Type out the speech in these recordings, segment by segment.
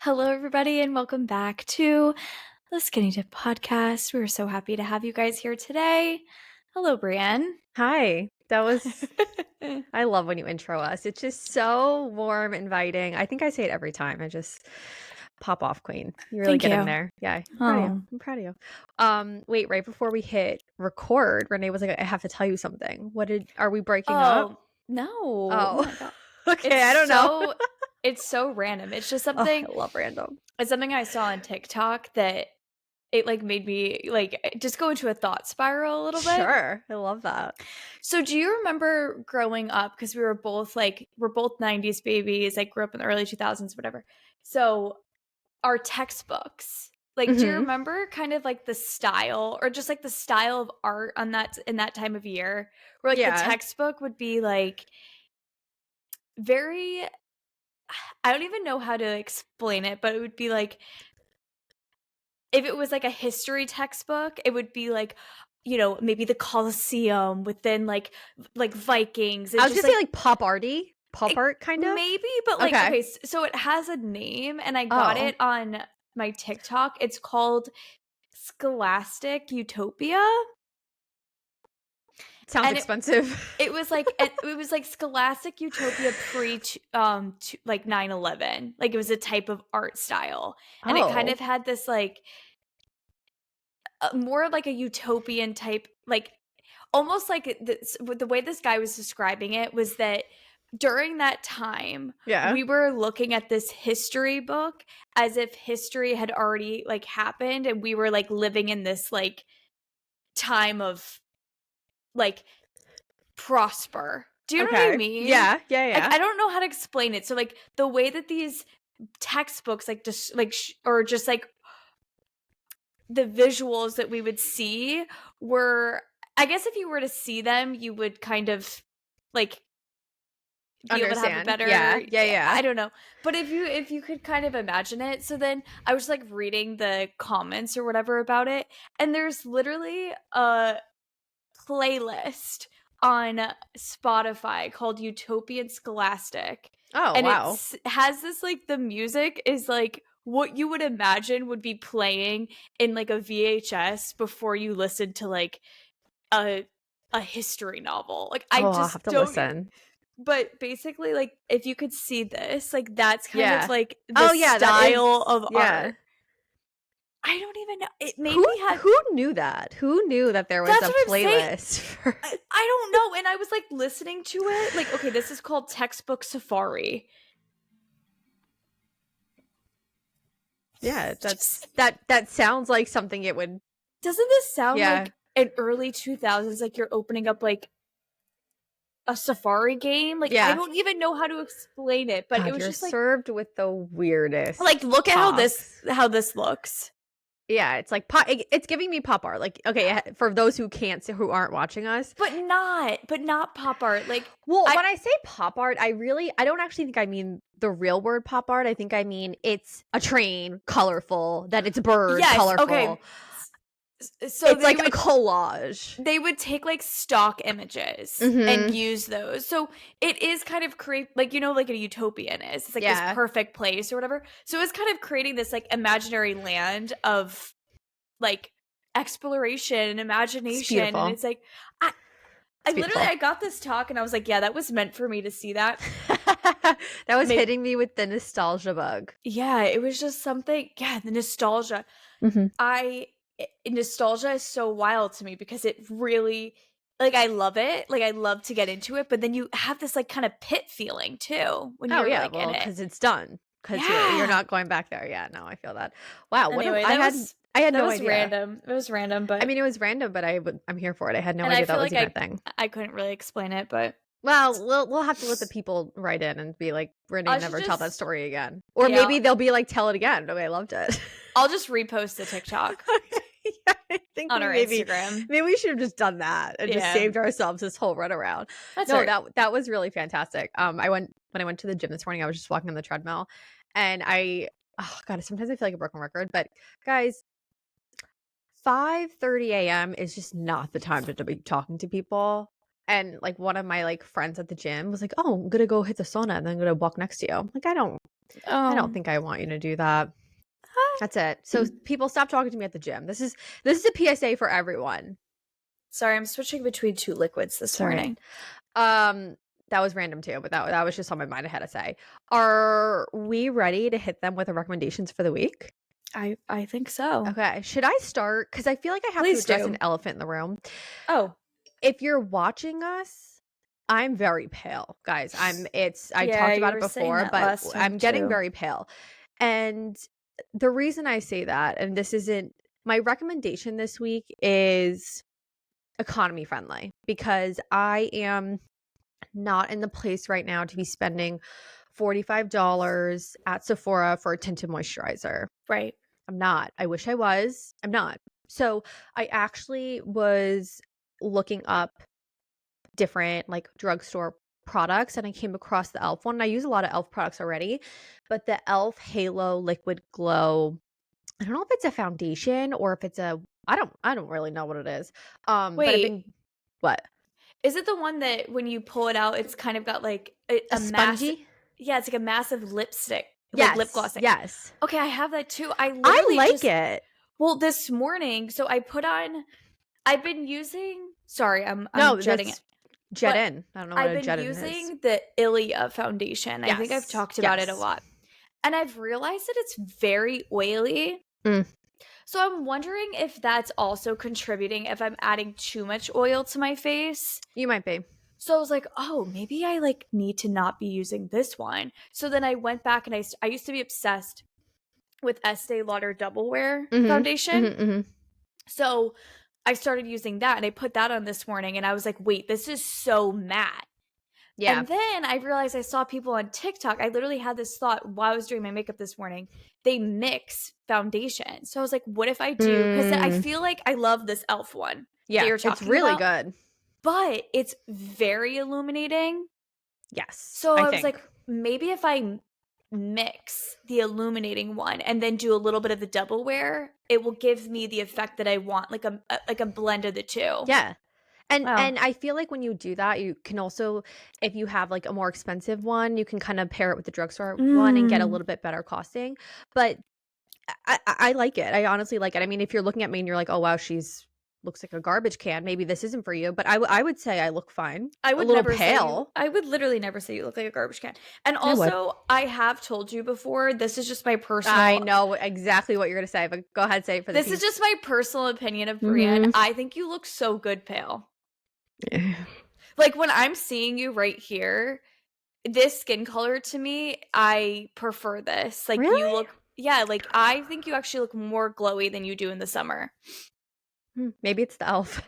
Hello, everybody, and welcome back to the Skinny Dip podcast. We're so happy to have you guys here today. Hello, Brianne. Hi. I love when you intro us. It's just so warm, inviting. I think I say it every time. I just pop off, queen. You really Thank get in you. there. Yeah, I'm proud of you. Oh, I'm proud of you. Wait, right before we hit record, Renee was like, I have to tell you something. Are we breaking up? no. Oh Oh, my God. okay. I don't know. It's so random. It's just Oh, something, I love random. it's something I saw on TikTok that it like made me like just go into a thought spiral a little bit. Sure. I love that. So do you remember growing up, because we're both 90s babies, like grew up in the early 2000s, whatever. So our textbooks, like, do you Mhm. remember kind of like the style or just like the style of art on that in that time of year, where like the Yeah. textbook would be like very, I don't even know how to explain it, but it would be like, if it was like a history textbook, it would be like, maybe the Colosseum within like Vikings and I was just gonna say like like pop arty, pop art kind of. maybe, but like, Okay. okay, so it has a name and I got Oh, it on my TikTok. It's called Scholastic Utopia. sounds And expensive. it was like Scholastic Utopia like 9/11. Like it was a type of art style. And it kind Oh. of had this like more like a utopian type, like almost like the way this guy was describing it was that during that time Yeah. we were looking at this history book as if history had already like happened and we were like living in this like time of like prosper. Do you know what I Okay. mean? Yeah. Yeah. Like Yeah. I don't know how to explain it. So like the way that these textbooks like just like or just like the visuals that we would see were, I guess if you were to see them you would kind of like be able to have a Understand. better, Yeah. Yeah. Yeah. I don't know, but if you could kind of imagine it. So then I was like reading the comments or whatever about it, and there's literally a playlist on Spotify called Utopian Scholastic. Oh, And wow. has this like, the music is like what you would imagine would be playing in like a VHS before you listen to like a history novel. Like I Oh, I'll have just to don't, listen. but basically like if you could see this, like that's kind of Yeah. like the Oh, yeah. That style is. of Yeah. art. I don't even know. It made Who me have, who knew that? Who knew that there was that's a what I'm saying. playlist for? I don't know. And I was like listening to it. Like, okay, this is called Textbook Safari. Yeah, Just, that sounds like something it would. doesn't this sound Yeah. like an early 2000s, like you're opening up like a Safari game? Like, I Yeah. don't even know how to explain it, but it God, was you're just like, served with the weirdest look at talks. how this looks. Yeah, it's like pop. It's giving me pop art. Like, okay, for those who can't see, who aren't watching us. But not pop art. Like, Well, when I say pop art, I don't actually think I mean the real word pop art. I think I mean it's a train, colorful, that it's bird, yes, colorful. okay. So It's like a collage. They would take like stock images and Mm-hmm. use those. So it is kind of like, like a utopian is. It's like this Yeah. perfect place or whatever. So it's kind of creating this like imaginary land of like exploration and imagination. And it's like, I literally, I got this talk and I was like, yeah, that was meant for me to see that. That was hitting me with the nostalgia bug. Yeah, it was just something. Yeah, the nostalgia. Mm-hmm. Nostalgia is so wild to me because it really, like, I love it. Like, I love to get into it, but then you have this like kind of pit feeling too when Oh you're yeah, like in well, it. because it's done. Because you're not going back there. Yeah, no, I feel that. Wow, Anyway, I had no idea. random. It was random, but I mean, it was random, but I'm here for it. I had no and idea I that feel was like even a thing. I couldn't really explain it, but Well, we'll have to let the people write in and be like, Renee, I should never tell that just, story again. Or yeah, maybe they'll be like, tell it again. Okay, I loved it. I'll just repost the TikTok Yeah, I think on our Instagram. maybe we should have just done that and just Yeah. saved ourselves this whole runaround. That's No, right. that was really fantastic. When I went to the gym this morning, I was just walking on the treadmill, and oh god, sometimes I feel like a broken record, but guys, 5:30 a.m. is just not the time to be talking to people. And like one of my like friends at the gym was like, "Oh, I'm gonna go hit the sauna and then I'm gonna walk next to you." I'm like, I don't I don't Oh. think I want you to do that. That's it. So people, stop talking to me at the gym. This is a PSA for everyone. Sorry, I'm switching between 2 liquids this morning. That was random too, but that was just on my mind. I had to say. Are we ready to hit them with the recommendations for the week? I think so. Okay. Should I start? Because I feel like I have Please to address do. an elephant in the room. Oh. If you're watching us, I'm very pale, guys. I Yeah, talked you about it were saying before, that but last time I'm getting too. very pale. And the reason I say that, and this isn't my recommendation this week, is economy friendly, because I am not in the place right now to be spending $45 at Sephora for a tinted moisturizer. Right. I'm not. I wish I was. I'm not. So I actually was looking up different like drugstore products, and I came across the e.l.f. one. And I use a lot of e.l.f. products already, but the e.l.f. Halo Liquid Glow, I don't know if it's a foundation or if it's a I don't really know what it is. But I've been Wait, what? is it the one that when you pull it out, it's kind of got like A a massive, spongy? yeah, it's like a massive lipstick, like lip Yes. gloss thing. Yes. Okay, I have that too. I I literally like just, it. well, this morning, so I put on, I've been using, sorry, I'm No, jetting it, that's Jet but In. I don't know what I've a been Jet In is. using the Ilia foundation. I think I've Yes. talked about it a Yes. lot. And I've realized that it's very oily. Mm. So I'm wondering if that's also contributing, if I'm adding too much oil to my face. You might be. So I was like, oh, maybe I like need to not be using this one. So then I went back and I used to be obsessed with Estee Lauder Double Wear Mhm. foundation. Mhm. Mhm. So I started using that and I put that on this morning and I was like, wait, this is so matte. Yeah. And then I realized I saw people on TikTok. I literally had this thought while I was doing my makeup this morning. They mix foundation. So I was like, what if I do? Because I Mm. feel like I love this e.l.f. one that Yeah, you're it's talking really about, good. but it's very illuminating. Yes, So I I was think. like, maybe if I mix the illuminating one and then do a little bit of the double wear, it will give me the effect that I want, like a blend of the two. Yeah. Wow. And I feel like when you do that, you can also, if you have like a more expensive one, you can kind of pair it with the drugstore one and get a Mm. little bit better costing. But I like it. I honestly like it. I mean, if you're looking at me and you're like, "Oh wow, she's looks like a garbage can," maybe this isn't for you. But I would say I look fine. I A would little never say you, pale. I would literally never say you look like a garbage can. And I would. also, I have told you before, I know exactly what you're gonna say, but go ahead, say it for the this is peeps. just my personal opinion of Brianne. Mm-hmm. I think you look so good pale. Like when I'm seeing you right here, this skin color to me, I prefer this. Like you Really? look, yeah, like I think you actually look more glowy than you do in the summer. Maybe it's the elf.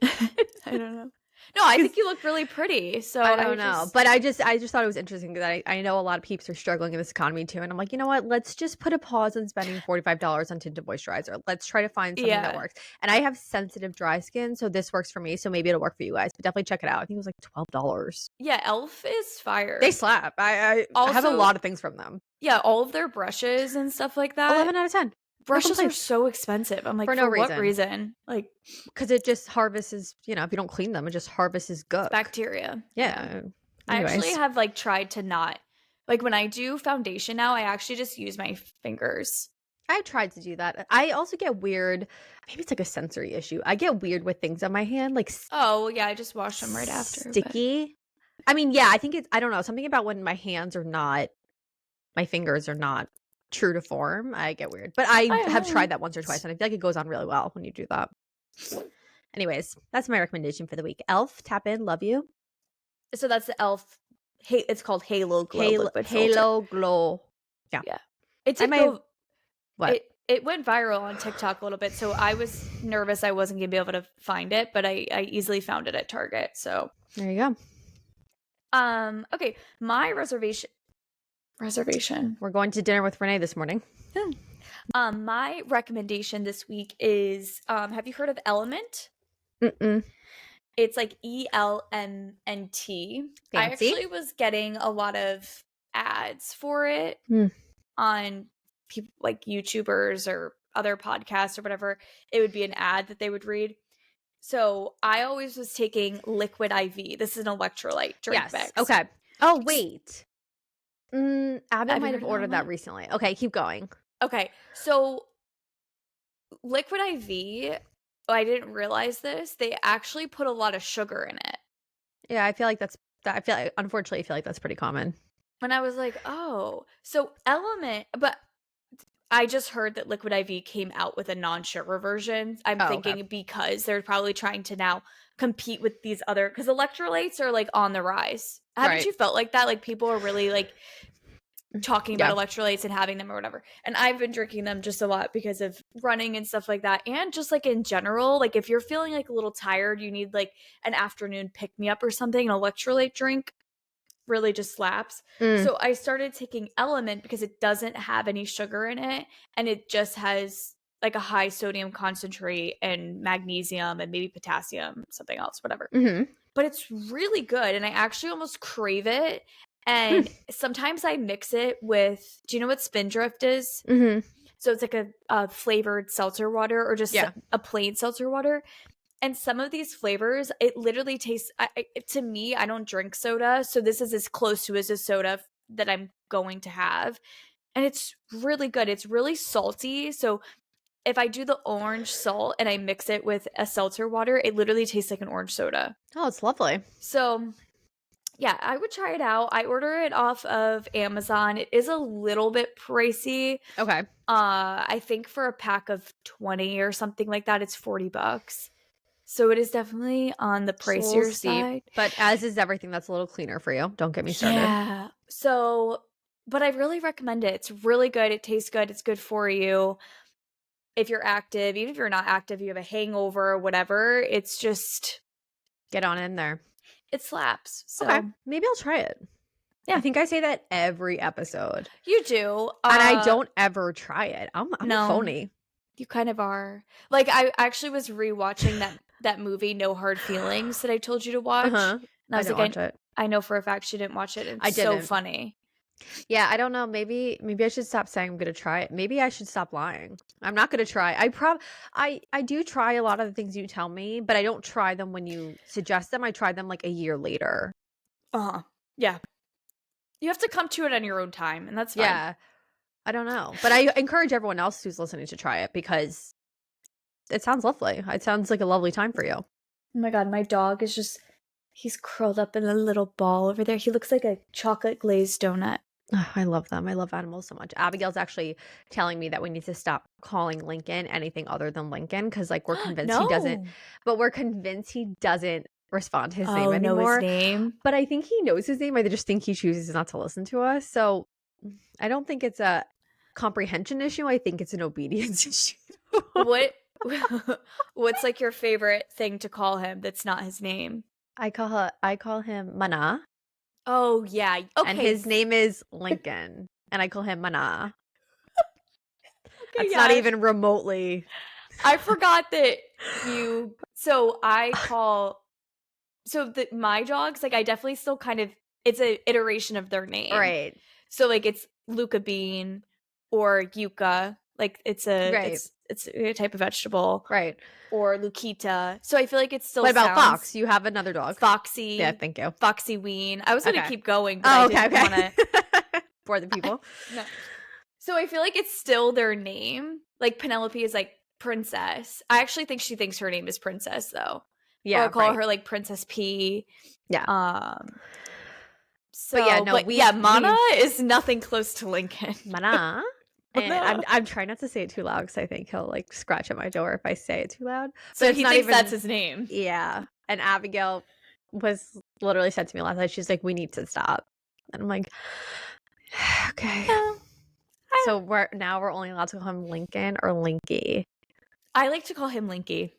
I don't know. No, I think Because you look really pretty. So I I don't know, just, but I just thought it was interesting because I know a lot of peeps are struggling in this economy too, and I'm like, you know what? Let's just put a pause on spending $45 on tinted moisturizer. Let's try to find something that yeah. works. And I have sensitive dry skin, so this works for me. So maybe it'll work for you guys. But definitely check it out. I think it was like $12. Yeah, Elf is They fire. slap. I have a Also, lot of things from them. yeah, all of their brushes and stuff like that. 11 out of 10. No Brushes are complaints so expensive. I'm like, for no for what reason. reason? Like, Because it just harvests. You know, if you don't clean them, it just harvests it's gook. bacteria. Yeah. Yeah. I actually Anyways. have like tried to not, like when I do foundation now, I actually just use my fingers. I tried to do that. I also get weird. Maybe it's like a sensory issue. I get weird with things on my hand, like Oh, well, yeah, I just wash them right after. But sticky. I mean, yeah, I think it's, I don't know, something about when my hands are not, my fingers are not true to form. I get weird. But I have I, tried that once or twice, and I feel like it goes on really well when you do that. Anyways, that's my recommendation for the week. Elf, tap in, love you. so that's the Elf. It's called Halo Glow Liquid Filter. Halo Glow. Yeah. Yeah, it I did might, go. what? It went viral on TikTok a little bit, so I was nervous I wasn't gonna be able to find it, but I easily found it at Target. So There you go. Okay, my reservation. We're going to dinner with Renee this morning. My recommendation this week is have you heard of Lmnt? Mm-mm. It's like ELMNT. I Fancy. actually was getting a lot of ads for it on people like YouTubers or other podcasts or whatever. It would be an ad that they would read. So I always was taking liquid IV. This is an electrolyte drink Yes. mix. Okay. Oh, wait. Abby Have you might heard have of ordered that Lmnt? recently. Okay, keep going. Okay, so Liquid IV, I didn't realize this. They actually put a lot of sugar in it. Yeah, I feel like unfortunately, I feel like that's pretty common. And I was like, oh, so Element, but I just heard that Liquid IV came out with a non-sugar version. I'm Oh, okay. thinking because they're probably trying to now compete with these other, because electrolytes are like on the rise. Haven't Right. you felt like that? Like people are really like talking about Yeah. electrolytes and having them or whatever. And I've been drinking them just a lot because of running and stuff like that. And just like in general, like if you're feeling like a little tired, you need like an afternoon pick me up or something, an electrolyte drink really just slaps. Mm. So I started taking Element because it doesn't have any sugar in it and it just has like a high sodium concentrate and magnesium and maybe potassium, something else, whatever. Mm-hmm. But it's really good and I actually almost crave it. And sometimes I mix it with, do you know what Spindrift is? Mm-hmm. So it's like a flavored seltzer water or just Yeah. a plain seltzer water. And some of these flavors, it literally tastes, to me, I don't drink soda. So this is as close to as a soda that I'm going to have. And it's really good. It's really salty. So if I do the orange salt and I mix it with a seltzer water, it literally tastes like an orange soda. Oh, it's lovely. So yeah, I would try it out. I order it off of Amazon. It is a little bit pricey. Okay. I think for a pack of 20 or something like that, it's $40. So it is definitely on the Just a little pricier steep, side. but as is everything that's a little cleaner for you. Don't get me started. Yeah. So, but I really recommend it. It's really good. It tastes good. It's good for you. If you're active, even if you're not active, you have a hangover, whatever, it's just, Get on in there. it slaps. So Okay. Maybe I'll try it. Yeah. I think I say that every episode. You do. And I don't ever try it. I'm No. a phony. You kind of are. Like I actually was rewatching that movie No Hard Feelings that I told you to watch. Uh-huh. And I was didn't like, watch it. I know for a fact she didn't watch it. It's I so didn't. funny. Yeah, I don't know. Maybe I should stop saying I'm gonna try it. Maybe I should stop lying. I'm not gonna try. I do try a lot of the things you tell me, but I don't try them when you suggest them. I try them like a year later. Uh-huh. Yeah. You have to come to it on your own time, and that's fine. Yeah. I don't know. But I encourage everyone else who's listening to try it because it sounds lovely. It sounds like a lovely time for you. Oh my god, my dog is just, he's curled up in a little ball over there. He looks like a chocolate glazed donut. Oh, I love them. I love animals so much. Abigail's actually telling me that we need to stop calling Lincoln anything other than Lincoln because, like, we're convinced he doesn't. But we're convinced he doesn't respond to his name anymore. Know his name. But I think he knows his name. I just think he chooses not to listen to us. So I don't think it's a comprehension issue. I think it's an obedience issue. What's like your favorite thing to call him that's not his name? I call him Mana. Oh yeah. Okay. And his name is Lincoln. And I call him Mana. Okay, That's not even remotely. I forgot that you, so I call, my dogs, like I definitely still kind of, it's an iteration of their name. Right. So like it's Luca bean or yucca, like it's a type of vegetable. Right. Or Lukita. So I feel like it's still. What about Fox? You have another dog. Foxy. Yeah, thank you. Foxy Ween. I was going to keep going, but I didn't want to. For the people. No. So I feel like it's still their name. Like Penelope is like Princess. I actually think she thinks her name is Princess though. Yeah. Or I'll call her like Princess P. Yeah. So, Mana is nothing close to Lincoln. Mana. And I'm trying not to say it too loud because I think he'll like scratch at my door if I say it too loud. So he thinks that's his name. Yeah. And Abigail was literally said to me last night, she's like, we need to stop. And I'm like, okay. So we're only allowed to call him Lincoln or Linky. I like to call him Linky.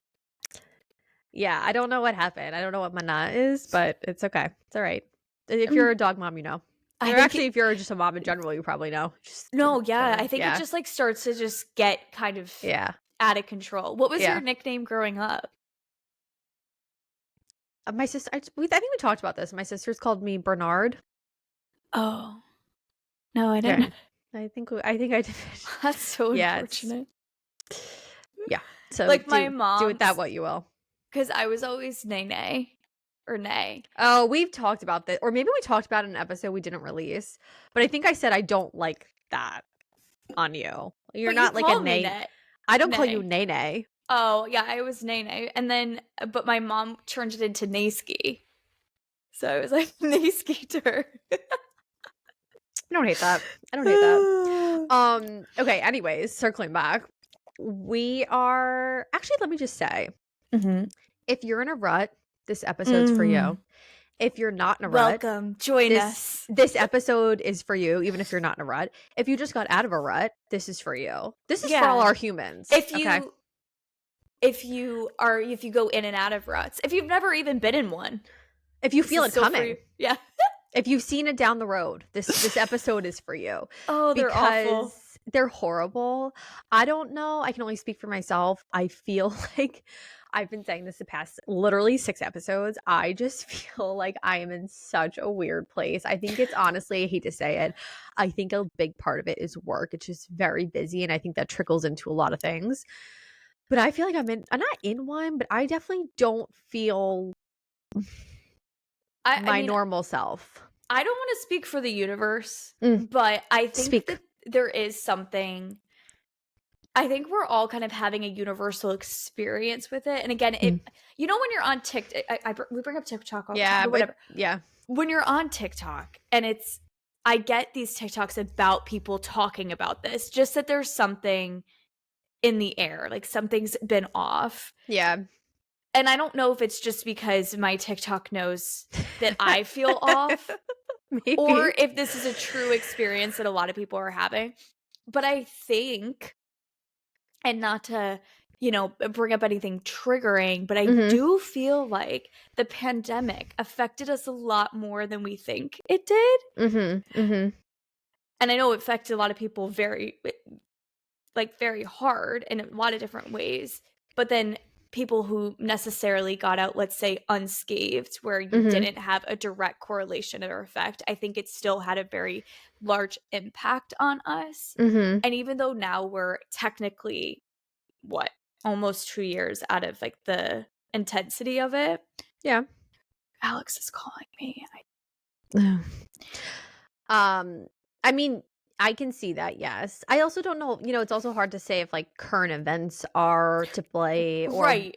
Yeah, I don't know what happened. I don't know what Mana is, but it's okay. It's all right. If you're a dog mom, you know. Or actually, if you're just a mom in general, you probably know. I think it just like starts to just get kind of out of control. What was your nickname growing up? My sister, I think we talked about this. My sister's called me Bernard. Oh, no, I didn't. I think I did. That's so unfortunate. Yeah. So like my mom, do with that what you will. Because I was always Nene or nay? Oh, we've talked about this, or maybe we talked about it in an episode we didn't release. But I think I said I don't like that on you. You're But you not like a called me nay. I don't call you nay. nay nay. Oh, yeah, I was nay nay. And then, but my mom turned it into Nayski. So I was like, Nayskeeter. I don't hate that. I don't hate that. Okay, anyways, circling back. We are actually, let me just say, if you're in a rut, this episode's for you. If you're not in a rut, Welcome. Join us. this episode is for you, even if you're not in a rut. If you just got out of a rut, this is for you. This is for all our humans. If you go in and out of ruts, if you've never even been in one, if you feel it coming, yeah. If you've seen it down the road, this episode is for you. Oh, they're awful. They're horrible. I don't know. I can only speak for myself. I feel like I've been saying this the past literally 6 episodes. I just feel like I am in such a weird place. I think it's honestly, I hate to say it, I think a big part of it is work. It's just very busy, and I think that trickles into a lot of things. But I feel like I'm not in one, but I definitely don't feel I mean, normal self. I don't want to speak for the universe, but I think that there is something. I think we're all kind of having a universal experience with it. And again, when you're on TikTok, we bring up TikTok all the time, but whatever. Yeah. When you're on TikTok and I get these TikToks about people talking about this, just that there's something in the air, like something's been off. Yeah. And I don't know if it's just because my TikTok knows that I feel off, maybe, or if this is a true experience that a lot of people are having. But I think, and not to, bring up anything triggering, but I do feel like the pandemic affected us a lot more than we think it did. And I know it affected a lot of people very hard in a lot of different ways. But then people who necessarily got out, let's say, unscathed, where you didn't have a direct correlation or effect, I think it still had a very large impact on us. And even though now we're technically, almost 2 years out of like the intensity of it. Yeah. Alex is calling me. I mean, I can see that, yes. I also don't know, it's also hard to say if like current events are to play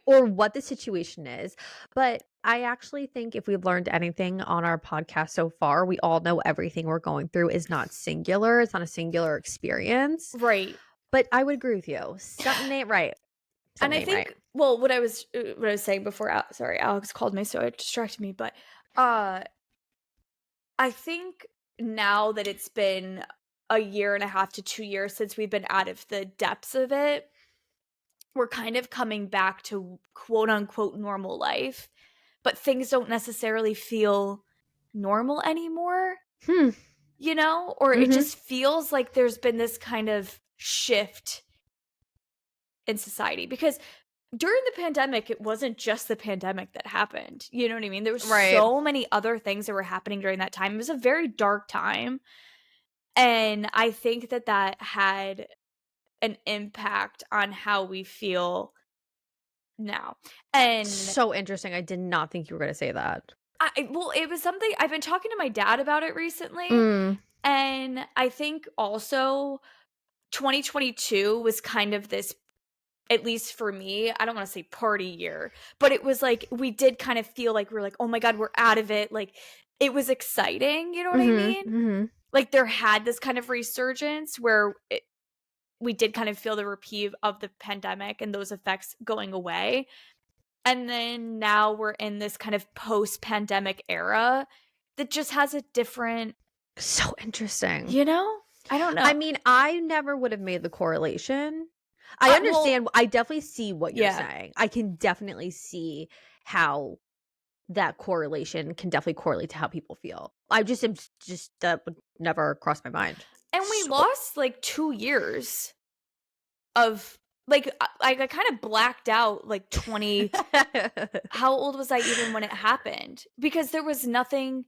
or what the situation is. But I actually think if we've learned anything on our podcast so far, we all know everything we're going through is not singular. It's not a singular experience. Right. But I would agree with you. Something ain't right. And I think, what I was saying before, sorry, Alex called me, so it distracted me. But I think now that it's been a year and a half to 2 years since we've been out of the depths of it, we're kind of coming back to quote unquote normal life, but things don't necessarily feel normal anymore, or it just feels like there's been this kind of shift in society, because during the pandemic, it wasn't just the pandemic that happened. You know what I mean? There was so many other things that were happening during that time. It was a very dark time. And I think that had an impact on how we feel now. And so interesting. I did not think you were going to say that. It was something I've been talking to my dad about it recently. And I think also 2022 was kind of this, at least for me, I don't want to say party year, but it was like we did kind of feel like we were like, oh my God, we're out of it. Like it was exciting. You know what I mean? Like there had this kind of resurgence where we did kind of feel the reprieve of the pandemic and those effects going away. And then now we're in this kind of post-pandemic era that just has a different... So interesting. I don't know. I mean, I never would have made the correlation. I understand. I definitely see what you're saying. I can definitely see how that correlation can definitely correlate to how people feel. I just that would never cross my mind. And we lost like 2 years of like I kind of blacked out like 20. How old was I even when it happened? Because there was nothing.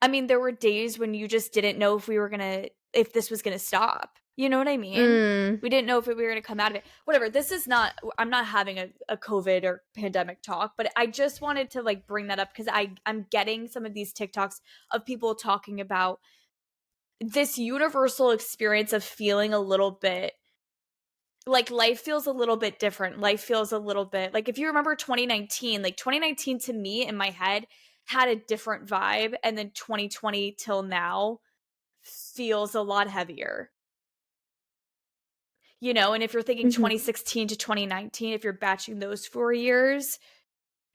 I mean, there were days when you just didn't know if we were gonna if this was going to stop. You know what I mean? Mm. We didn't know if we were going to come out of it. Whatever. This is not, I'm not having a COVID or pandemic talk, but I just wanted to like bring that up because I'm getting some of these TikToks of people talking about this universal experience of feeling a little bit like life feels a little bit different. Life feels a little bit like if you remember 2019, like 2019 to me in my head had a different vibe. And then 2020 till now feels a lot heavier. You know, and if you're thinking 2016 to 2019, if you're batching those 4 years,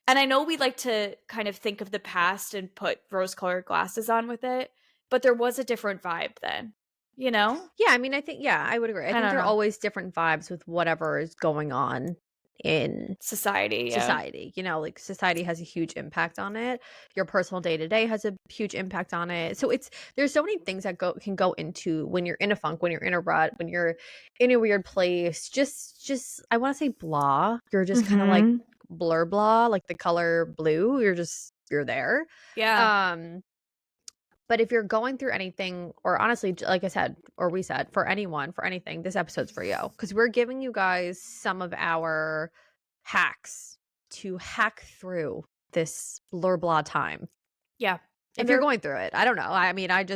and I know we like to kind of think of the past and put rose-colored glasses on with it, but there was a different vibe then, you know? Yeah, I mean, I think, yeah, I would agree. I I think don't there are know. always different vibes with whatever is going on in Society, yeah. society. You know, like society has a huge impact on it. Your personal day to day has a huge impact on it. So there's so many things that can go into when you're in a funk, when you're in a rut, when you're in a weird place. Just I want to say blah. You're just kind of like blur blah, like the color blue. You're there. Yeah. But if you're going through anything, or honestly, like I said, or we said, for anyone, for anything, this episode's for you. Because we're giving you guys some of our hacks to hack through this blur blah time. Yeah. If you're going through it. I don't know. I mean, I'm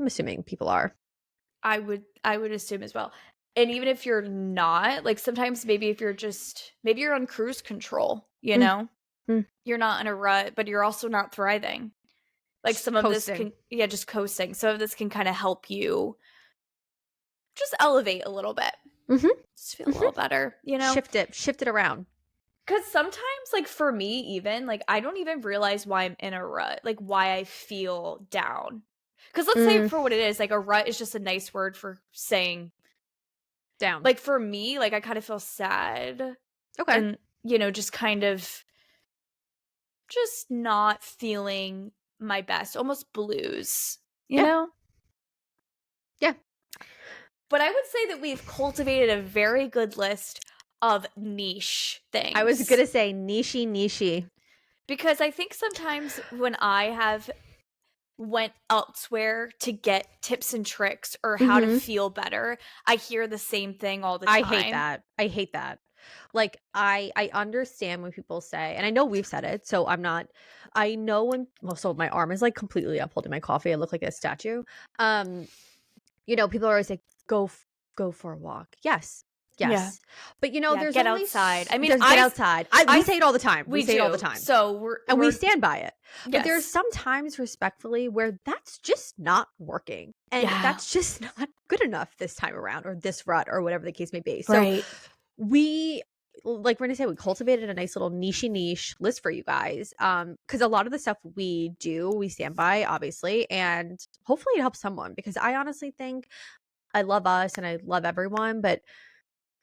assuming people are. I would assume as well. And even if you're not, like sometimes maybe if maybe you're on cruise control, you know? You're not in a rut, but you're also not thriving. Like some of Coasting. this just coasting. Some of this can kind of help you just elevate a little bit. Just feel a little better, you know? Shift it around. Because sometimes, like for me, even, like I don't even realize why I'm in a rut, like why I feel down. Because let's say for what it is, like a rut is just a nice word for saying down. Like for me, like I kind of feel sad. Okay. And, you know, just kind of just not feeling my best, almost blues, you know? Yeah. But I would say that we've cultivated a very good list of niche things. I was going to say niche. Because I think sometimes when I have went elsewhere to get tips and tricks or how to feel better, I hear the same thing all the time. I hate that. Like I understand when people say, and I know we've said it, so I know so my arm is like completely up holding my coffee. I look like a statue. You know, people are always like, go for a walk. Yes. Yeah. But you know, there's get only outside. I mean, get outside. We say it all the time. We say it all the time. So we stand by it. Yes. But there's sometimes respectfully where that's just not working. And that's just not good enough this time around, or this rut, or whatever the case may be. So we, like Renee said, we cultivated a nice little niche list for you guys. Because a lot of the stuff we do, we stand by, obviously, and hopefully it helps someone. Because I honestly think I love us and I love everyone, but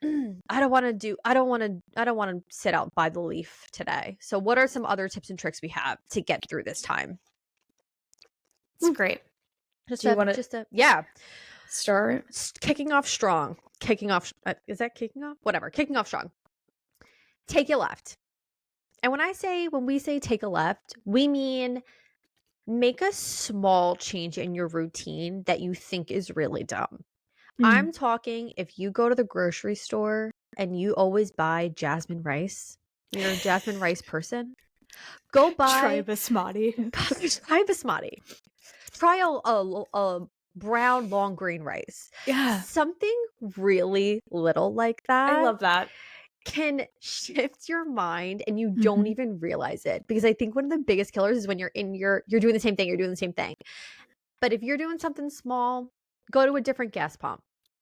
I don't want to sit out by the leaf today. So what are some other tips and tricks we have to get through this time? It's great. Yeah. Start kicking off strong. Is that kicking off? Whatever. Kicking off strong. Take a left. And when we say take a left, we mean make a small change in your routine that you think is really dumb. I'm talking if you go to the grocery store and you always buy jasmine rice, you're a jasmine rice person, go buy try basmati. Try a brown long grain rice. Yeah. Something really little like that. I love that. Can shift your mind and you don't even realize it. Because I think one of the biggest killers is when you're doing the same thing. But if you're doing something small, go to a different gas pump.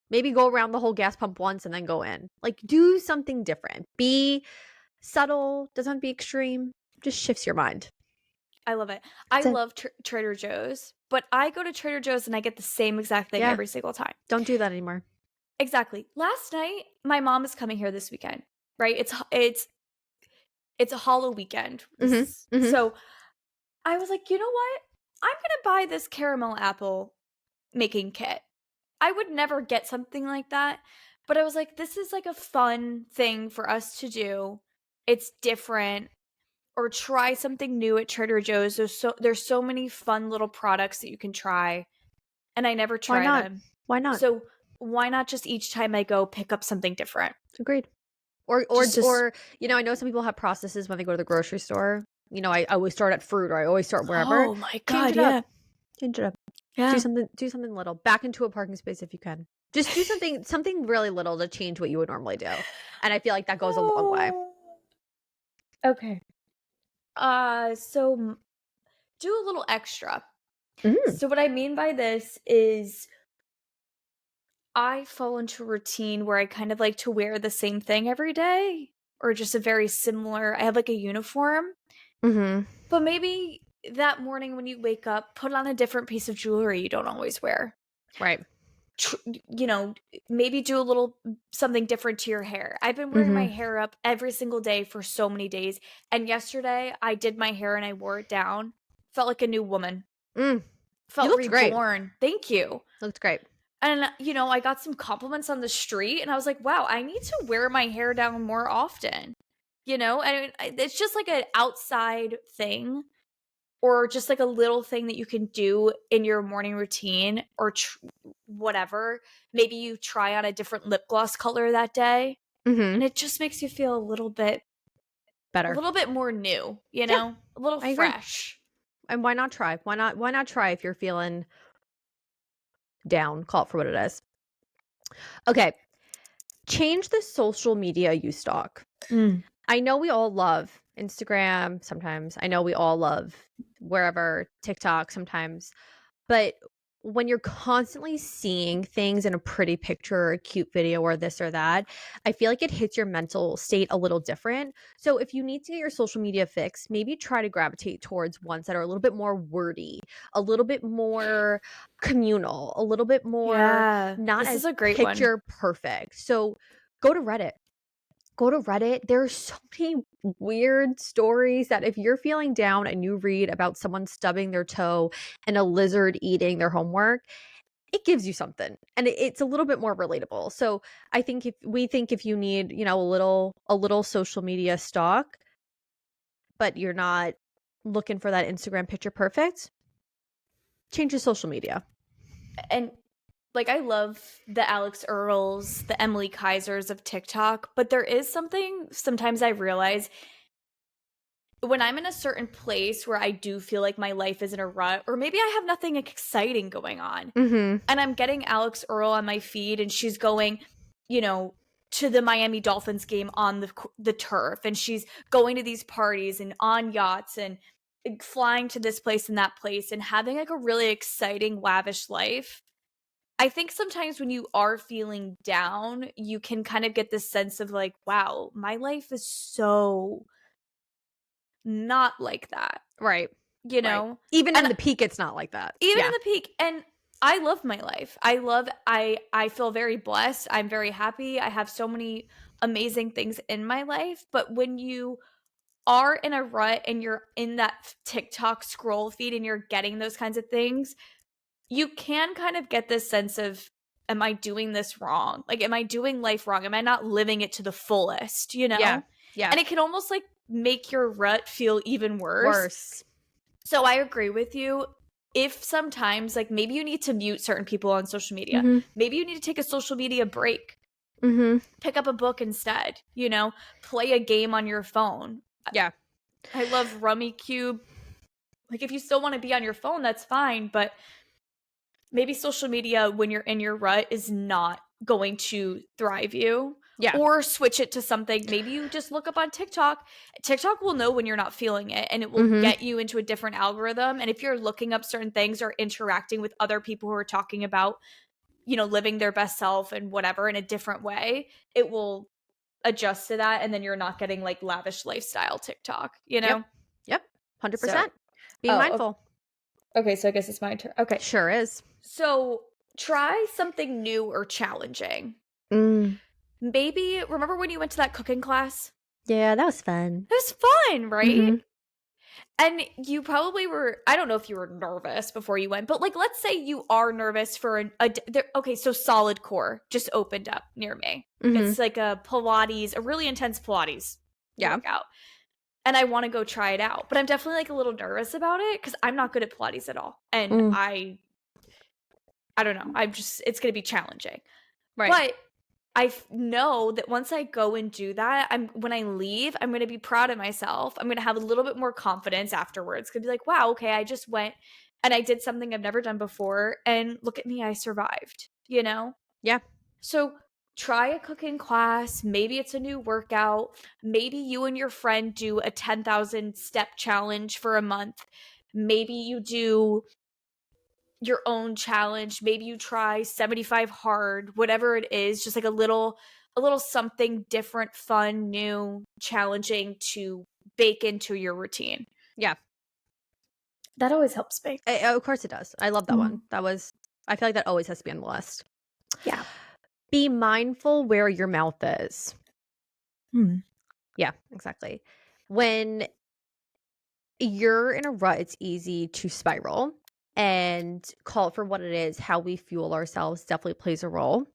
Maybe go around the whole gas pump once and then go in. Like, do something different. Be subtle. Doesn't be extreme. Just shifts your mind. I love it. I love Trader Joe's, but I go to Trader Joe's and I get the same exact thing every single time. Don't do that anymore. Exactly. Last night, my mom is coming here this weekend, right? It's a hollow weekend. So I was like, you know what? I'm going to buy this caramel apple making kit. I would never get something like that, but I was like, this is like a fun thing for us to do. It's different. Or try something new at Trader Joe's. There's so many fun little products that you can try. and I never Why try not? them. Why not? So why not just each time I go pick up something different? Agreed. Or Just I know some people have processes when they go to the grocery store. I always start at fruit, or I always start wherever. oh my Change God, it up. yeah. Change it up. Yeah. Do something little. Back into a parking space if you can. Just do something really little to change what you would normally do. And I feel like that goes a long way. Okay. So do a little extra. Mm. So what I mean by this is I fall into a routine where I kind of like to wear the same thing every day or just a very similar, I have like a uniform, Mhm. but maybe that morning when you wake up, put on a different piece of jewelry you don't always wear. Right. You know, maybe do a little something different to your hair. I've been wearing my Mhm. hair up every single day for so many days. And yesterday I did my hair and I wore it down. Felt like a new woman. Mm. You Felt looked great. reborn. Thank you. Looked great. And, I got some compliments on the street and I was like, wow, I need to wear my hair down more often. And it's just like an outside thing or just like a little thing that you can do in your morning routine or whatever. Maybe you try on a different lip gloss color that day and Mhm. it just makes you feel a Better. little bit more new, Yeah, a little I agree. fresh. And why not try? Why not try if you're feeling down? Call it for what it is. Okay. Change the social media you stalk. Mm. I know we all love Instagram sometimes. I know we all love wherever, TikTok sometimes. But when you're constantly seeing things in a pretty picture or a cute video or this or that, I feel like it hits your mental state a little different. So if you need to get your social media fix, maybe try to gravitate towards ones that are a little bit more wordy, a little bit more communal, a little bit more Yeah, not this as is a great one. picture perfect. So go to Reddit. Go to Reddit. There are so many weird stories that if you're feeling down and you read about someone stubbing their toe and a lizard eating their homework, it gives you something. And it's a little bit more relatable. So I think if you need, a little social media stock, but you're not looking for that Instagram picture perfect, change your social media. And like I love the Alex Earls, the Emily Kaisers of TikTok, but there is something sometimes I realize when I'm in a certain place where I do feel like my life is in a rut, or maybe I have nothing exciting going on, Mhm. and I'm getting Alex Earl on my feed, and she's going, you know, to the Miami Dolphins game on the turf, and she's going to these parties and on yachts and flying to this place and that place and having like a really exciting, lavish life. I think sometimes when you are feeling down, you can kind of get this sense of like, wow, my life is so not like that, Right. you Right. know? Even in And the peak it's not like that. even in Yeah. the peak, and I love my life. I feel very blessed. I'm very happy. I have so many amazing things in my life, but when you are in a rut and you're in that TikTok scroll feed and you're getting those kinds of things, you can kind of get this sense of, am I doing this wrong? Like, am I doing life wrong? Am I not living it to the fullest, Yeah. Yeah. And it can almost like make your rut feel even worse. Worse. So I agree with you. If sometimes, like, maybe you need to mute certain people on social media, Mhm. maybe you need to take a social media break, Mhm. pick up a book instead, play a game on your phone. Yeah. I love Rummy Cube. Like, if you still want to be on your phone, that's fine, but maybe social media when you're in your rut is not going to thrive you. Yeah. Or switch it to something. Maybe you just look up on TikTok. TikTok will know when you're not feeling it and it will Mhm. get you into a different algorithm. And if you're looking up certain things or interacting with other people who are talking about, living their best self and whatever in a different way, it will adjust to that. And then you're not getting like lavish lifestyle TikTok, Yep. Yep. So, 100%. Being oh, mindful. okay. So I guess it's my turn. Okay. Sure is. So try something new or challenging. Mm. Maybe remember when you went to that cooking class? Yeah, that was fun. It was fun, right? Mhm. And you probably were, I don't know if you were nervous before you went, but like let's say you are nervous for okay, so Solid Core just opened up near me. Mhm. It's like a really intense Pilates Yeah. workout. And I want to go try it out, but I'm definitely like a little nervous about it cuz I'm not good at Pilates at all. And Mm. I don't know. It's going to be challenging. Right. But know that once I go and do that, when I leave, I'm going to be proud of myself. I'm going to have a little bit more confidence afterwards. Going to be like, wow, okay, I just went and I did something I've never done before. And look at me, I survived, you know? Yeah. So try a cooking class. Maybe it's a new workout. Maybe you and your friend do a 10,000 step challenge for a month. Maybe you do your own challenge. Maybe you try 75 hard, whatever it is, just like a little something different, fun, new, challenging to bake into your routine. Yeah. That always helps me. Of course it does. I love that one. I feel like that always has to be on the list. Yeah. Be mindful where your mouth is. Yeah, exactly. When you're in a rut, it's easy to spiral, and call it for what it is. How we fuel ourselves definitely plays a role.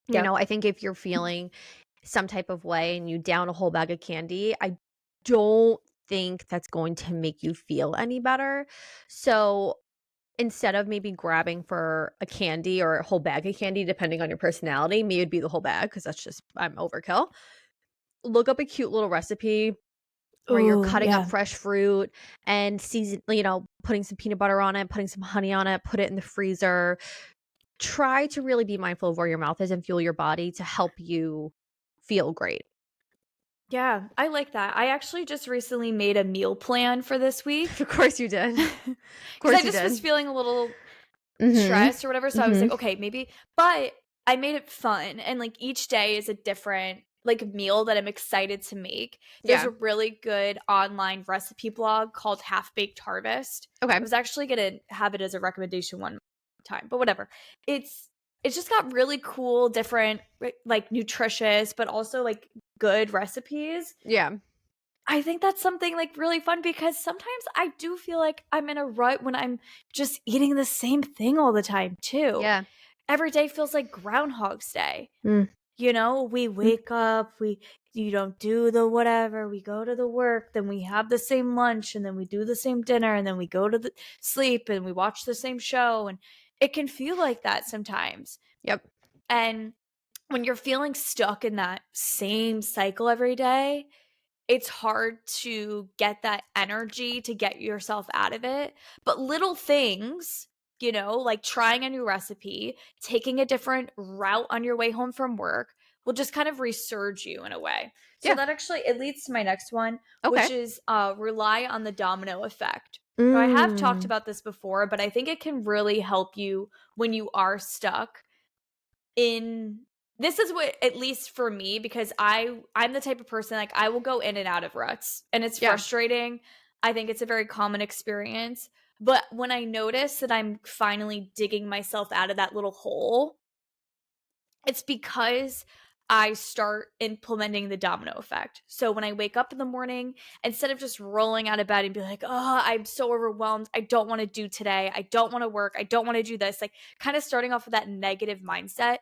You Yeah. know, I think if you're feeling some type of way and you down a whole bag of candy, I don't think that's going to make you feel any better. So instead of maybe grabbing for a candy or a whole bag of candy, depending on your personality, me would be the whole bag because that's just, I'm overkill. Look up a cute little recipe where you're Oh, cutting up yeah. fresh fruit and putting some peanut butter on it, putting some honey on it, put it in the freezer. Try to really be mindful of where your mouth is and fuel your body to help you feel great. Yeah, I like that. I actually just recently made a meal plan for this week Of course you did. Of because I course you just was did. feeling a little Mhm. stressed or whatever. So I was like, Mhm. okay, maybe, but I made it fun. And like each day is a different like meal that I'm excited to make. There's Yeah. a really good online recipe blog called Half Baked Harvest. I Okay. was actually going to have it as a recommendation one time, but whatever. It's just got really cool, different, like nutritious, but also like good recipes. Yeah. I think that's something like really fun because sometimes I do feel like I'm in a rut when I'm just eating the same thing all the time too. Yeah. Every day feels like Groundhog's Day. Mm. You know, we Mm. wake up, you don't do the whatever, we go to the work, then we have the same lunch and then we do the same dinner and then we go to the sleep and we watch the same show and it can feel like that sometimes. Yep. And when you're feeling stuck in that same cycle every day, it's hard to get that energy to get yourself out of it. But little things, you know, like trying a new recipe, taking a different route on your way home from work will just kind of resurge you in a way. So Yeah. that actually it leads to my next one, which Okay. is rely on the domino effect. So I have talked Mm. about this before, but I think it can really help you when you are stuck in this is what at least for me because I'm the type of person like I will go in and out of ruts and it's Yeah. frustrating. I think it's a very common experience, but when I notice that I'm finally digging myself out of that little hole, it's because I start implementing the domino effect. So when I wake up in the morning, instead of just rolling out of bed and be like, oh, I'm so overwhelmed. I don't want to do today. I don't want to work. I don't want to do this. Like kind of starting off with that negative mindset.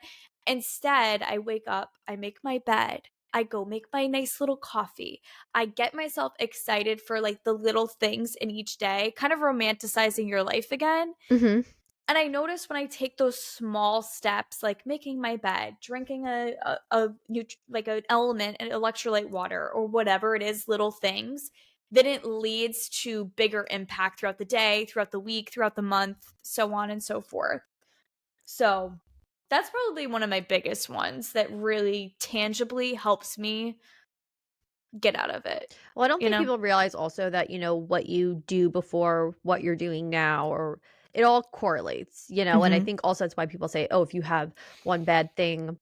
Instead, I wake up, I make my bed. I go make my nice little coffee. I get myself excited for like the little things in each day, kind of romanticizing your life again. Mhm. And I notice when I take those small steps, like making my bed, drinking like an Element, an electrolyte water, or whatever it is, little things, then it leads to bigger impact throughout the day, throughout the week, throughout the month, so on and so forth. So that's probably one of my biggest ones that really tangibly helps me get out of it. Well, I don't You think know? people realize also that, what you do before what you're doing now, or it all correlates, and I Mm-hmm. think also that's why people say, oh, if you have one bad thing.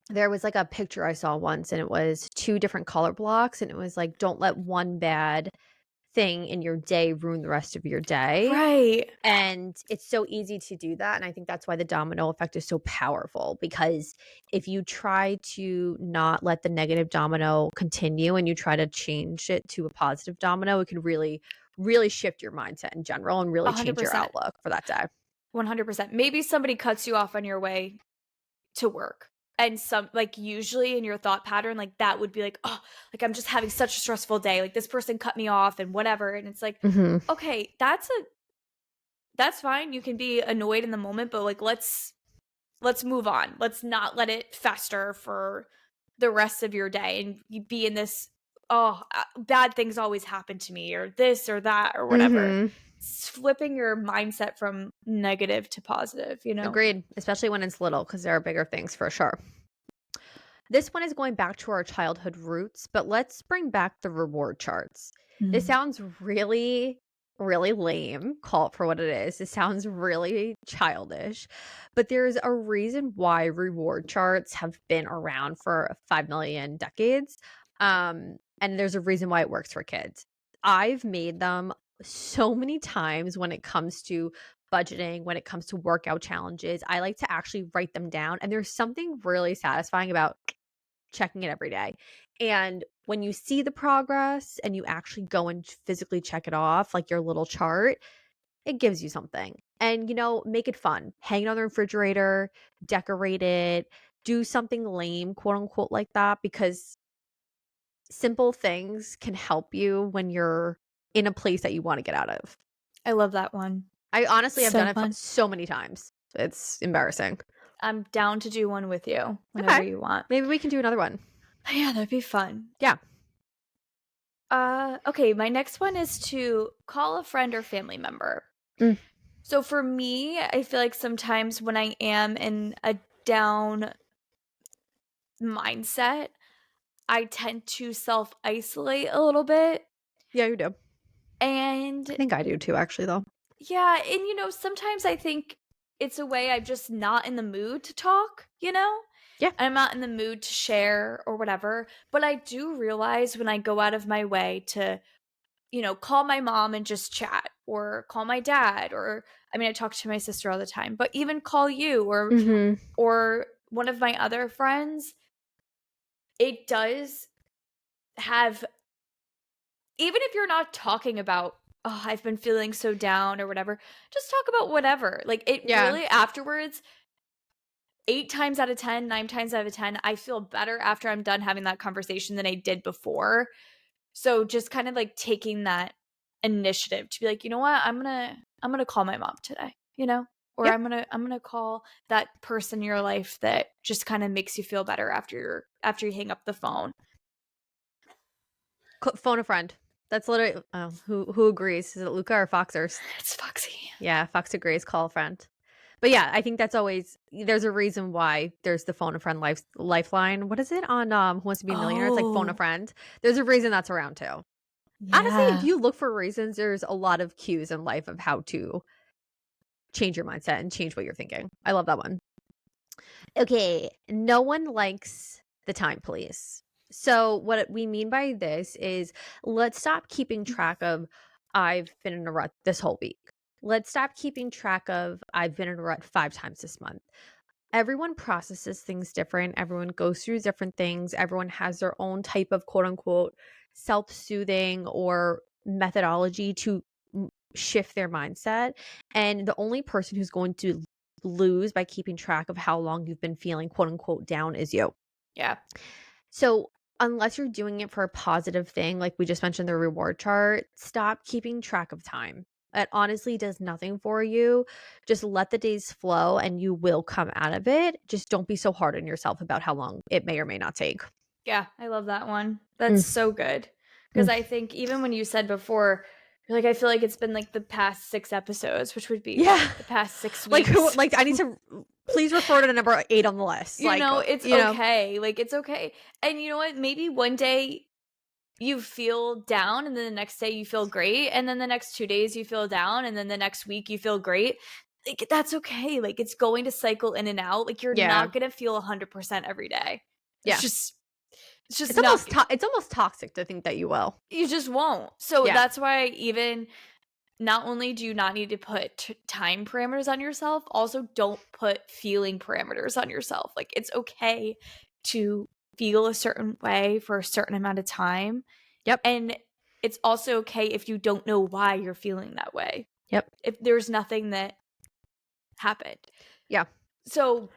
There was like a picture I saw once and it was two different color blocks and it was like, don't let one bad thing in your day ruin the rest of your day. Right. And it's so easy to do that. And I think that's why the domino effect is so powerful, because if you try to not let the negative domino continue and you try to change it to a positive domino, it could really, really shift your mindset in general and really change your 100%. outlook for that day. 100%. Maybe somebody cuts you off on your way to work. And some like usually in your thought pattern, like that would be like, oh, like I'm just having such a stressful day. Like this person cut me off and whatever. And it's like, Hmm. okay, that's that's fine. You can be annoyed in the moment, but like let's move on. Let's not let it fester for the rest of your day and you be in this, bad things always happen to me, or this or that or whatever. Mhm. Flipping your mindset from negative to positive, you know? Agreed, especially when it's little, because there are bigger things for sure. This one is going back to our childhood roots, but let's bring back the reward charts. This Mm. sounds really, really lame. Call it for what it is. It sounds really childish, but there's a reason why reward charts have been around for 5 million decades. And there's a reason why it works for kids. I've made them so many times when it comes to budgeting, when it comes to workout challenges. I like to actually write them down. And there's something really satisfying about checking it every day. And when you see the progress and you actually go and physically check it off, like your little chart, it gives you something. And, make it fun. Hang it on the refrigerator, decorate it, do something lame, quote unquote, like that, because simple things can help you when you're in a place that you want to get out of. I love that one. I honestly have So done it fun. so many times. It's embarrassing. I'm down to do one with you whenever Okay. you want. Maybe we can do another one. Yeah, that'd be fun. Yeah. Okay, my next one is to call a friend or family member. Mm. So for me, I feel like sometimes when I am in a down mindset, I tend to self-isolate a little bit. Yeah, you do. And I think I do too, actually, though. yeah, and sometimes I think it's a way I'm just not in the mood to talk, Yeah. I'm not in the mood to share or whatever. But I do realize when I go out of my way to, call my mom and just chat, or call my dad, or I mean, I talk to my sister all the time, but even call you Mhm. or one of my other friends, it does have, even if you're not talking about, oh, I've been feeling so down or whatever, just talk about whatever. Like it Yeah. really afterwards, 8 times out of 10, 9 times out of 10, I feel better after I'm done having that conversation than I did before. So just kind of like taking that initiative to be like, you know what, I'm gonna call my mom today, or Yeah. I'm gonna call that person in your life that just kind of makes you feel better after you hang up the phone. Phone a friend. That's literally who agrees? Is it Luca or Foxers? It's Foxy. Yeah, Fox agrees. Call a friend. But yeah, I think that's always there's a reason why there's the phone a friend lifeline. What is it on Who Wants to Be a Millionaire? It's like phone a Oh, friend. There's a reason that's around too. Honestly, if yeah. you look for reasons, there's a lot of cues in life of how to change your mindset and change what you're thinking. I love that one. Okay, no one likes the time police. So what we mean by this is let's stop keeping track of I've been in a rut this whole week. Let's stop keeping track of I've been in a rut 5 times this month. Everyone processes things different. Everyone goes through different things. Everyone has their own type of quote unquote self-soothing or methodology to shift their mindset. And the only person who's going to lose by keeping track of how long you've been feeling quote unquote down is you. Yeah. So, unless you're doing it for a positive thing, like we just mentioned the reward chart, stop keeping track of time. It honestly does nothing for you. Just let the days flow and you will come out of it. Just don't be so hard on yourself about how long it may or may not take. Yeah, I love that one. That's Mm, so good. Because mm. I think even when you said before, you're like, I feel like it's been like the past 6 episodes, which would be Yeah. what? The past 6 Like who weeks. like I need to please refer to the number 8 on the list. It's okay. Like, it's okay. And you know what? Maybe one day you feel down, and then the next day you feel great. And then the next 2 days you feel down, and then the next week you feel great. Like, that's okay. Like, it's going to cycle in and out. Like, you're Yeah. not going to feel 100% every day. Yeah. It's just It's not. almost toxic to think that you will. You just won't. So Yeah. that's why even not only do you not need to put time parameters on yourself, also don't put feeling parameters on yourself. Like, it's okay to feel a certain way for a certain amount of time. Yep. And it's also okay if you don't know why you're feeling that way. Yep. If there's nothing that happened. Yeah. So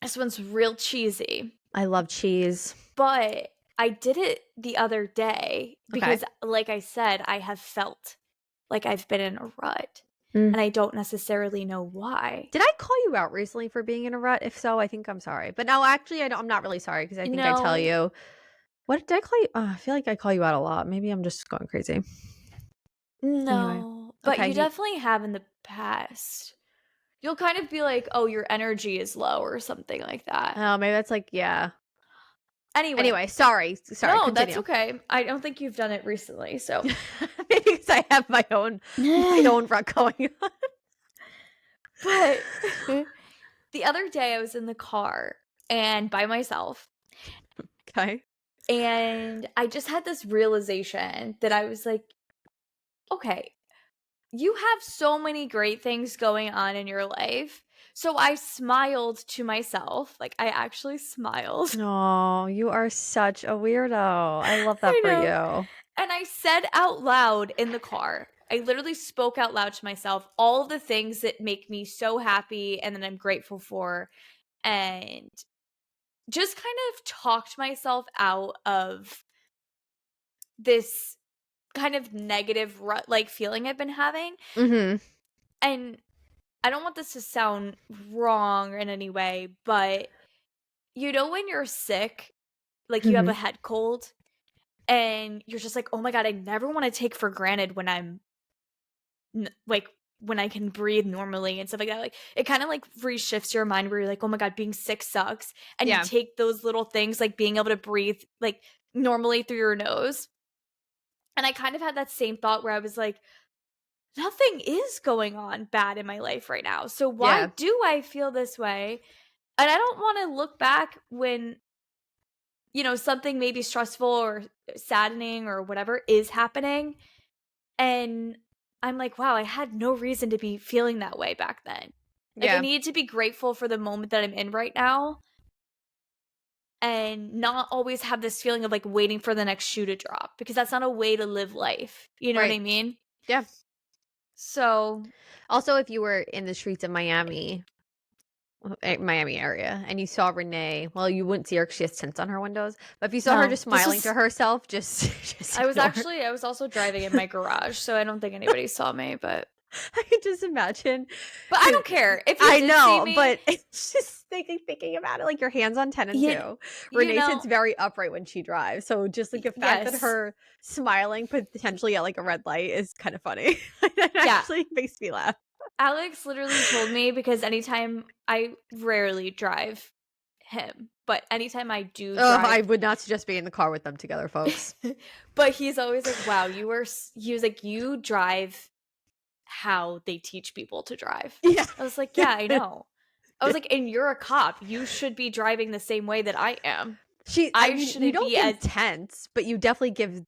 this one's real cheesy. I love cheese. But I did it the other day because, like I said, I have felt like I've been in a rut. and I don't necessarily know why. Did I call you out recently for being in a rut? If so, I think I'm sorry. But no, actually, I'm not really sorry because I think I tell No, you. What did I call you? I feel like I call you out a lot. Maybe I'm just going crazy. Anyway, no, but okay. you definitely have in the past. You'll kind of be like, "Oh, your energy is low," or something like that. Oh, maybe that's like, yeah. Anyway, Anyway, sorry. no, that's Continue. okay. I don't think you've done it recently, so. Maybe because I have my own rut going on. But the other day I was in the car and by myself, Okay. and I just had this realization that I was like, okay, you have so many great things going on in your life. So I smiled to myself. Like, I actually smiled. No, you are such a weirdo. I love that I for know. you. And I said out loud in the car, I literally spoke out loud to myself all of the things that make me so happy and that I'm grateful for. And just kind of talked myself out of this kind of negative rut like feeling I've been having. Mm-hmm. And I don't want this to sound wrong in any way, but you know when you're sick, like you have Mm-hmm. a head cold and you're just like, "Oh my god, I never want to take for granted when I'm like when I can breathe normally and stuff like that." Like it kind of like reshifts your mind where you're like, "Oh my god, being sick sucks." And you Yeah. take those little things like being able to breathe like normally through your nose. And I kind of had that same thought where I was like, nothing is going on bad in my life right now. So why Yeah. do I feel this way? And I don't want to look back when, something maybe stressful or saddening or whatever is happening. And I'm like, wow, I had no reason to be feeling that way back then. Like, I Yeah. need to be grateful for the moment that I'm in right now and not always have this feeling of like waiting for the next shoe to drop because that's not a way to live life. You know what Right. I mean? Yeah. So, Also, if you were in the streets of Miami area, and you saw Renee, well, you wouldn't see her because she has tints on her windows. But if you saw her no, just smiling to herself, just I was ignore. also driving in my garage, so I don't think anybody saw me, but I can just imagine. I don't care. If you I did see know, me, but it's just thinking about it, like your hands on 10 and you, 2. you Renee know, sits very upright when she drives. So just like the fact that yes. her smiling potentially at like a red light is kind of funny. It Yeah. actually makes me laugh. Alex literally told me because anytime I rarely drive him, but anytime I do Oh, I drive, would not suggest being in the car with them together, folks. but he's always like, wow, he was like, you drive how they teach people to drive. Yeah. I was like, yeah, I know. I was like, and you're a cop. You should be driving the same way that I am. I I mean, you shouldn't don't be as give tense, but you definitely give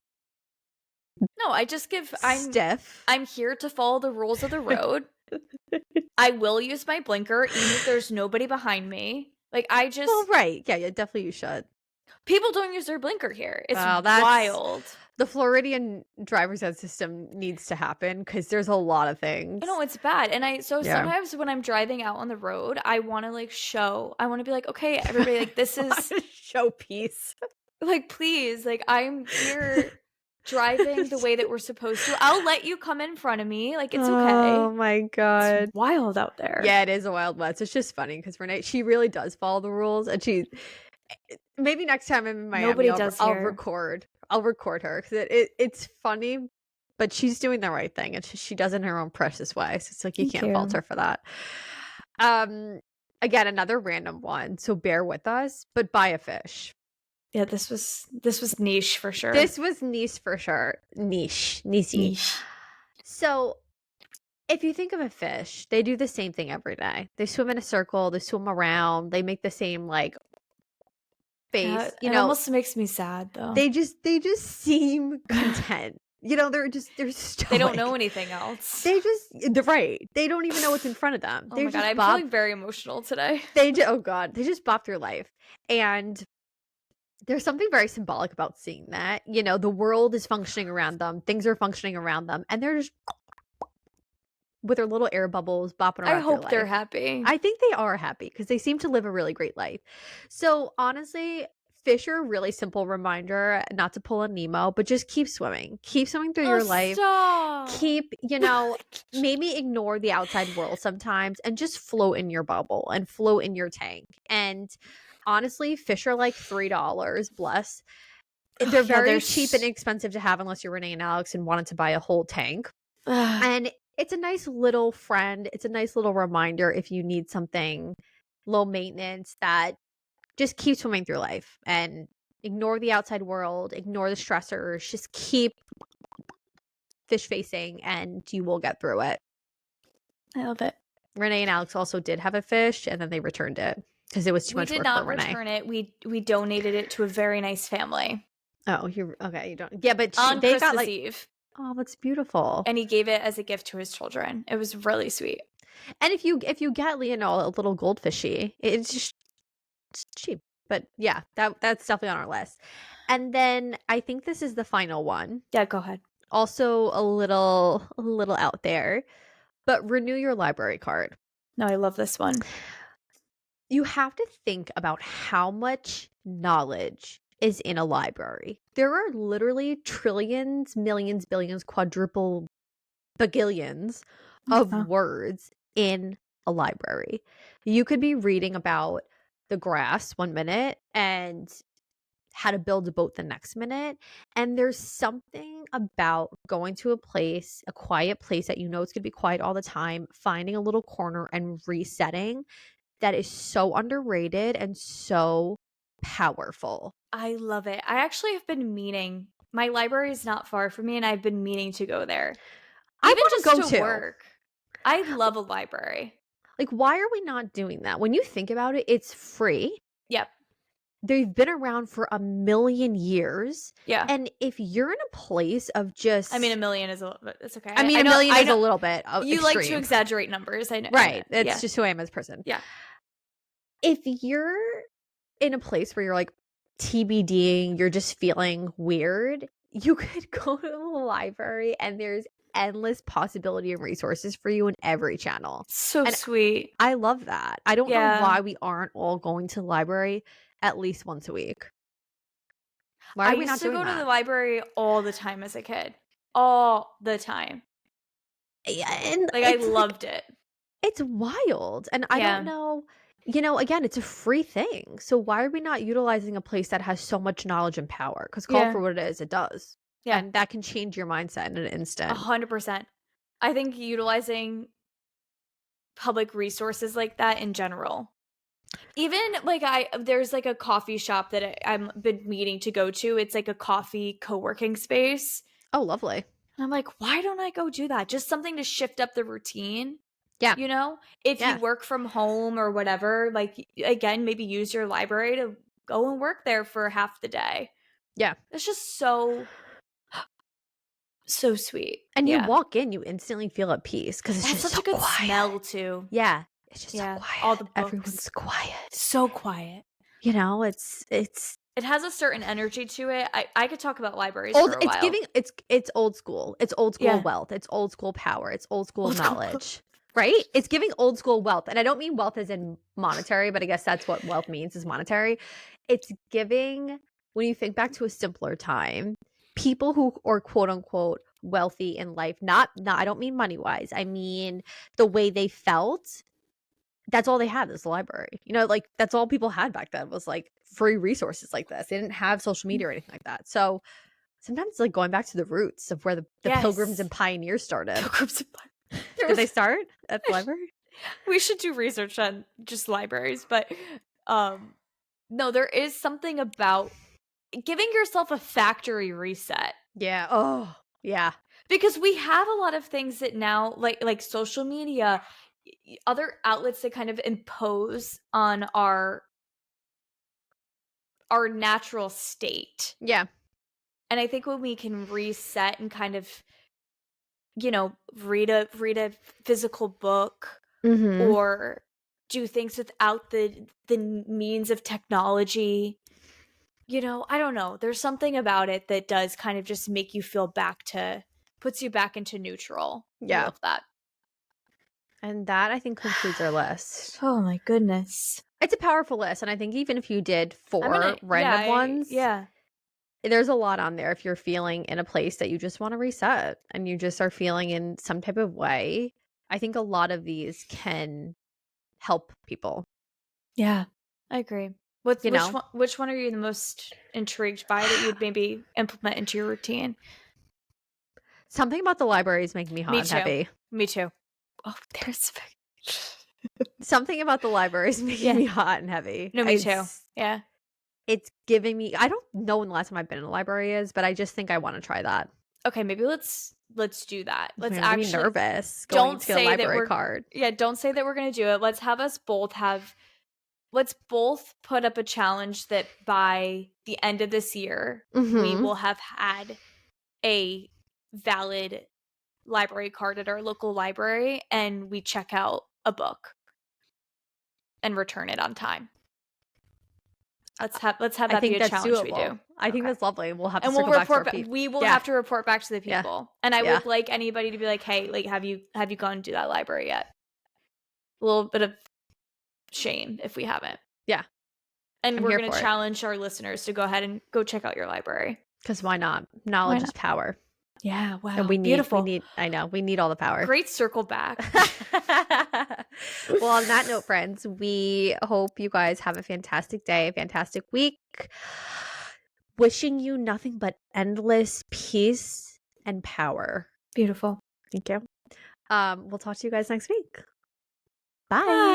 no, I just give stiff. I'm here to follow the rules of the road. I will use my blinker even if there's nobody behind me. Like I just Well, right. Yeah, definitely you should. people don't use their blinker here. It's Wow, that's wild. the Floridian driver's ed system needs to happen because there's a lot of things. You know, it's bad. And Yeah. sometimes when I'm driving out on the road, I want to I want to be like, okay, everybody, like this is showpiece. like, please, like I'm here driving the way that we're supposed to. I'll let you come in front of me. Like it's okay. Oh my god. It's wild out there. Yeah, it is a wild west. It's just funny because Renee, she really does follow the rules, and maybe next time I'm in Miami, Nobody does I'll here. record her because it's funny, but she's doing the right thing, and she does it in her own precious way. So it's like you can't fault her for that. Again, another random one. So bear with us, but buy a fish. Yeah, this was niche for sure. This was niche for sure. Niche. So if you think of a fish, they do the same thing every day. They swim in a circle, they swim around, they make the same like face. It almost makes me sad though. They just seem content. They're stoic. They don't know anything else. They're right. They don't even know what's in front of them. Oh my god, I'm feeling very emotional today. Oh god, they just bop through life. And there's something very symbolic about seeing that. The world is functioning around them, things are functioning around them, and they're just with their little air bubbles bopping around. I hope they're happy. I think they are happy because they seem to live a really great life. So honestly, fish are a really simple reminder not to pull a Nemo, but just keep swimming. Keep swimming through Oh, your life. stop. Keep, maybe ignore the outside world sometimes and just float in your bubble and float in your tank. And honestly, fish are like $3, bless. They're very cheap and inexpensive to have unless you're Renee and Alex and wanted to buy a whole tank. And it's a nice little friend. It's a nice little reminder if you need something low maintenance that just keep swimming through life and ignore the outside world, ignore the stressors, just keep fish facing and you will get through it. I love it. Renee and Alex also did have a fish and then they returned it because it was too much work for Renee. We did not return it. We donated it to a very nice family. Oh, you're okay. You don't. Yeah, but on they Christmas got like Eve. Oh, that's beautiful. And he gave it as a gift to his children. It was really sweet. And if you get a little goldfishy, it's just cheap. But yeah, that's definitely on our list. And then I think this is the final one. Yeah, go ahead. Also a little out there, but renew your library card. No, I love this one. You have to think about how much knowledge is in a library. There are literally trillions, millions, billions, quadruple bagillions of words in a library. You could be reading about the grass one minute and how to build a boat the next minute. And there's something about going to a quiet place that you know it's going to be quiet all the time, finding a little corner and resetting that is so underrated and so powerful. I love it. I actually have been meaning. My library is not far from me, and I've been meaning to go there. I want to go to work. I love a library. Like, why are we not doing that? When you think about it, it's free. Yep. They've been around for 1,000,000 years. Yeah. And if you're in a place of just... I mean, 1,000,000 is a little bit... It's okay. I mean, 1,000,000 is a little bit You extreme. like to exaggerate numbers. I know. Right. It's just who I am as a person. Yeah. If you're in a place where you're like TBDing, you're just feeling weird, you could go to the library and there's endless possibility and resources for you in every channel. So sweet. I love that. I don't know why we aren't all going to the library at least once a week. Why are we not doing that? I used to go to the library all the time as a kid. All the time. Yeah, and I loved it. It's wild. And I don't know, again, it's a free thing. So why are we not utilizing a place that has so much knowledge and power? Because call for what it is, it does. Yeah. And that can change your mindset in an instant. 100%. I think utilizing public resources like that in general. Even there's a coffee shop that I've been meaning to go to. It's like a coffee co-working space. Oh, lovely. And I'm like, why don't I go do that? Just something to shift up the routine. Yeah. If you work from home or whatever, again, maybe use your library to go and work there for half the day. Yeah. It's just so sweet. And you walk in, you instantly feel at peace because it's just such so a good quiet. smell too. Yeah. It's just so quiet. All the books. Everyone's quiet. So quiet. It has a certain energy to it. I could talk about libraries for a while. It's old school. It's old school wealth. It's old school power. It's old school knowledge. Right? It's giving old school wealth. And I don't mean wealth as in monetary, but I guess that's what wealth means, is monetary. It's giving, when you think back to a simpler time, people who are quote unquote wealthy in life, not I don't mean money wise. I mean the way they felt. That's all they had, is the library. That's all people had back then, was free resources like this. They didn't have social media or anything like that. So sometimes it's going back to the roots of where the Pilgrims and Pioneers started. Pilgrims and Pioneers. Did they start at the library? We should do research on just libraries, but no, there is something about giving yourself a factory reset. Yeah. Oh, yeah. Because we have a lot of things that now, like social media, other outlets that kind of impose on our natural state. Yeah. And I think when we can reset and kind of, read a physical book or do things without the means of technology, I don't know. There's something about it that does kind of just make you feel puts you back into neutral. Yeah. I love that. And that, I think, concludes our list. Oh my goodness. It's a powerful list, and I think even if you did I'm 4 gonna random ones, yeah. there's a lot on there if you're feeling in a place that you just wanna reset and you just are feeling in some type of way. I think a lot of these can help people, Yeah. I agree. What's you know? which one are you the most intrigued by that you would maybe implement into your routine? Something about the libraries make me hot Me and too. heavy. Me too. Oh, there's Something about the libraries making Yeah. me hot and heavy. No, me too. Yeah. It's giving me I don't know when the last time I've been in a library is, but I just think I wanna try that. Okay, maybe let's do that. It's Let's making me actually nervous going don't to get a say that library we're card. yeah, don't say that we're gonna do it. Let's both put up a challenge that by the end of this year, we Mhm. will have had a valid library card at our local library and we check out a book and return it on time. Let's have I that be think a that's challenge we doable. do. I think Okay. that's lovely. We'll have to And we'll circle back to our report peep. we will Yeah. have to report back to the Yeah. people. And I Yeah. would like anybody to be like, "Hey, like have you gone to that library yet?" A little bit of shame if we haven't. Yeah. And I'm we're here going to for it. challenge our listeners to go ahead and go check out your library. 'Cause why not? Why Knowledge is not? power. Yeah, And wow. we Beautiful. need I know, we need all the power. Great circle back. Well, on that note, friends, we hope you guys have a fantastic day, a fantastic week. Wishing you nothing but endless peace and power. Beautiful. Thank you. We'll talk to you guys next week. Bye. Bye.